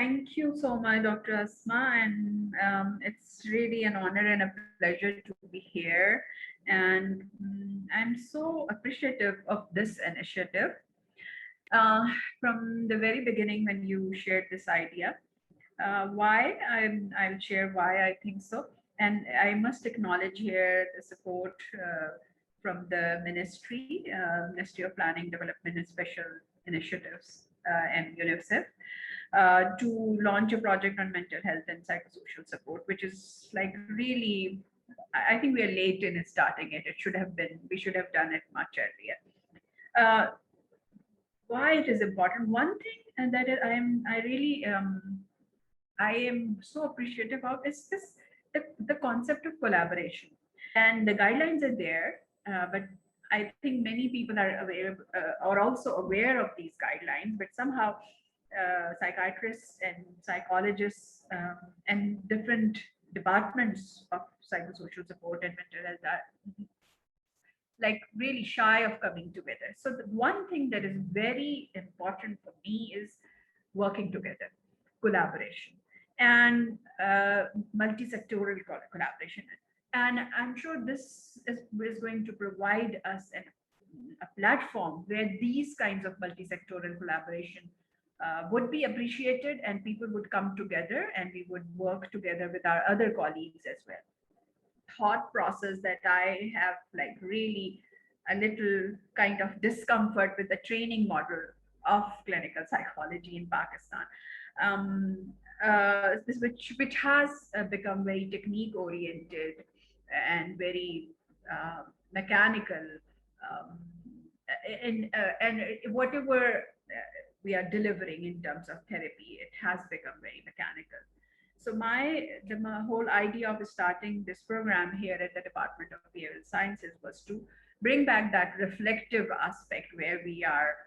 Thank you so much, Dr. Asma, and it's really an honor and a pleasure to be here. And I'm so appreciative of this initiative. Uh, from the very beginning, when you shared this idea, I'll share why I think so. And I must acknowledge here the support from the Ministry of Planning, Development, and Special Initiatives, and UNICEF, to launch a project on mental health and psychosocial support, which is like really, I think we are late in starting it. We should have done it much earlier. Uh, why it is important? One thing that I am so appreciative of is the concept of collaboration, and the guidelines are there, but I think many people are also aware of these guidelines, but somehow psychiatrists and psychologists and different departments of psychosocial support and mental health are like really shy of coming together. So the one thing that is very important for me is working together, collaboration, and multi-sectoral collaboration. And I'm sure is going to provide us a platform where these kinds of multi-sectoral collaboration would be appreciated, and people would come together and we would work together with our other colleagues as well. Thought process that I have like really a little kind of discomfort with the training model of clinical psychology in Pakistan, which has become very technique oriented and very mechanical, um, and whatever we are delivering in terms of therapy, it has become very mechanical. So my whole idea of starting this program here at the Department of Behavioral Sciences was to bring back that reflective aspect where we are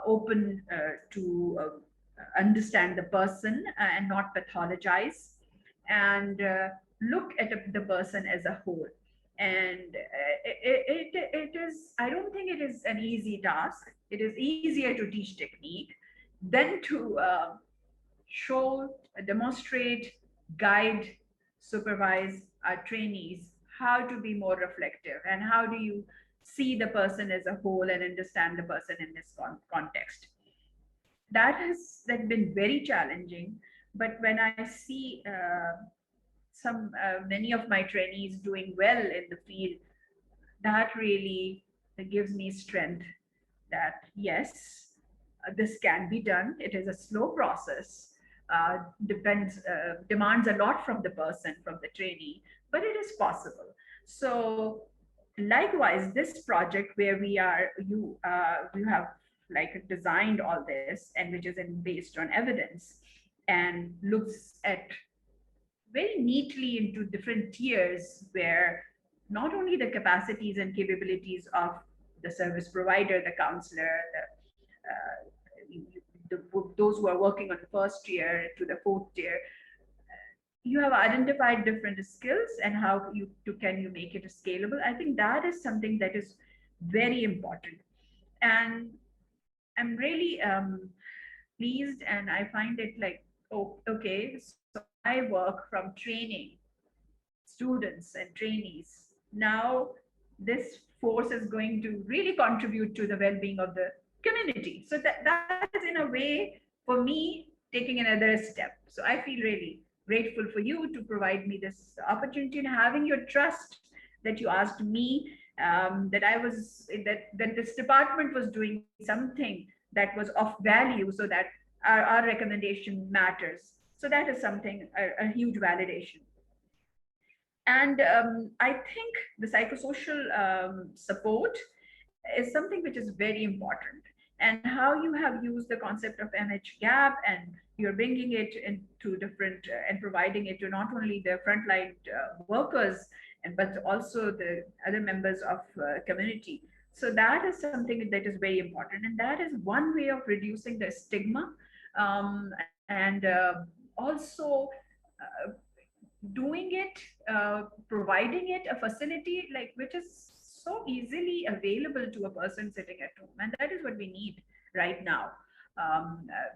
open to understand the person and not pathologize, and look at the person as a whole. And it is, I don't think it is an easy task. It is easier to teach technique than to show, demonstrate, guide, supervise our trainees how to be more reflective and how do you see the person as a whole and understand the person in this context. That has been very challenging. But when I see some many of my trainees doing well in the field, that really gives me strength that yes, this can be done. It is a slow process, demands a lot from the person, from the trainee, but it is possible. So likewise, this project where you have like designed all this, and which is based on evidence and looks at very neatly into different tiers where not only the capacities and capabilities of the service provider, the counselor, those who are working on the first tier to the fourth tier, you have identified different skills and how can you make it scalable. I think that is something that is very important, and I'm really pleased, and I find it like, oh, okay, so I work from training students and trainees. Now, this force is going to really contribute to the well-being of the community. So that is in a way for me taking another step. So I feel really grateful for you to provide me this opportunity and having your trust that you asked me, that this department was doing something that was of value, so that our recommendation matters. So that is something, a huge validation. And I think the psychosocial support is something which is very important. And how you have used the concept of MH gap, and you're bringing it into different and providing it to not only the frontline workers, but also the other members of community. So that is something that is very important. And that is one way of reducing the stigma, and also doing it, providing it a facility like which is so easily available to a person sitting at home, and that is what we need right now.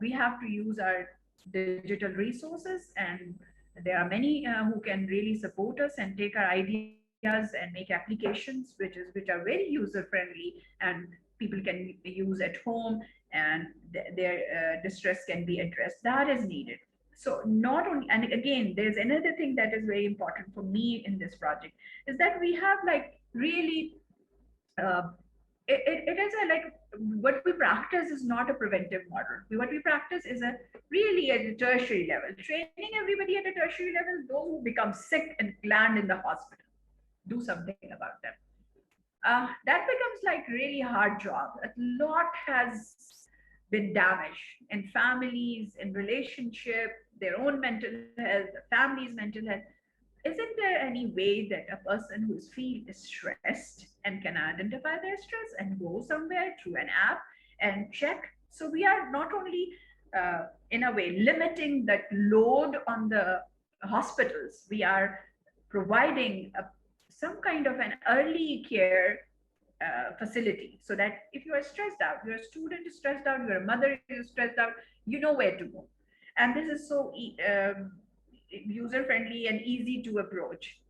We have to use our digital resources, and there are many who can really support us and take our ideas and make applications which are very user friendly and people can use at home, and their distress can be addressed. That is needed. So not only, and again, there's another thing that is very important for me in this project is that we have like really uh, it is a like what we practice is not a preventive model. What we practice is a really at a tertiary level, training everybody at a tertiary level, those who become sick and land in the hospital, do something about them. That becomes like really hard job. A lot has been damaged in families, in relationship, their own mental health, the family's mental health. Isn't there any way that a person who's feel stressed and can identify their stress and go somewhere through an app and check? So we are not only in a way limiting that load on the hospitals, we are providing some kind of an early care facility, so that if you are stressed out, your student is stressed out, your mother is stressed out, you know where to go. And this is so user friendly and easy to approach.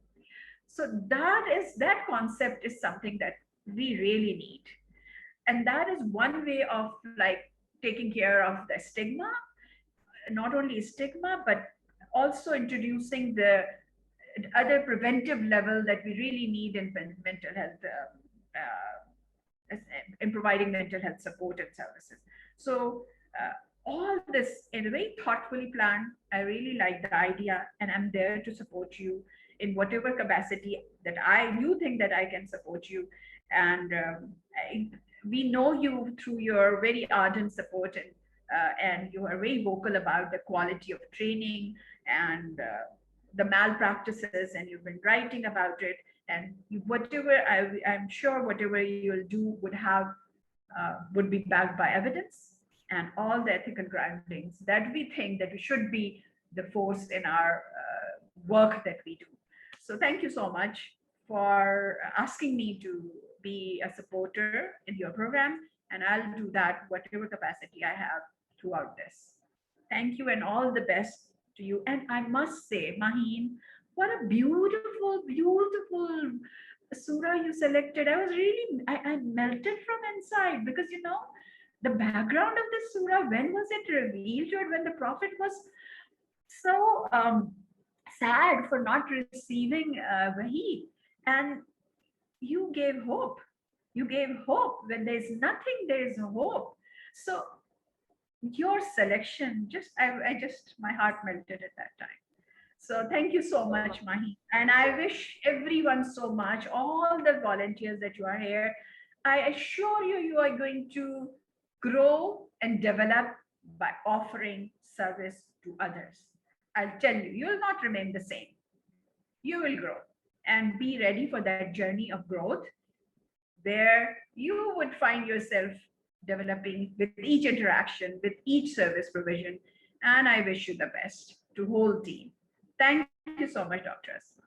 So that concept is something that we really need, and that is one way of like taking care of the stigma, not only stigma but also introducing the other preventive level that we really need in mental health, in providing mental health support and services. So all this in a very thoughtfully planned. I really like the idea, and I'm there to support you in whatever capacity that you think that I can support you. And we know you through your very ardent support, and you are very vocal about the quality of training and the malpractices, and you've been writing about it. And whatever I'm sure whatever you'll do would be backed by evidence and all the ethical groundings that we think that we should be the force in our work that we do. So thank you so much for asking me to be a supporter in your program, and I'll do that whatever capacity I have throughout this. Thank you and all the best to you. And I must say, Maheen, what a beautiful, beautiful surah you selected. I melted from inside because, the background of this surah, when was it revealed, or when the Prophet was so sad for not receiving Wahi. And you gave hope. You gave hope. When there's nothing, there's hope. So your selection, my heart melted at that time. So thank you so much, Mahi. And I wish everyone so much, all the volunteers that you are here. I assure you, you are going to grow and develop by offering service to others. I'll tell you, you will not remain the same. You will grow and be ready for that journey of growth where you would find yourself developing with each interaction, with each service provision. And I wish you the best to whole team. Thank you so much, Dr. Asma.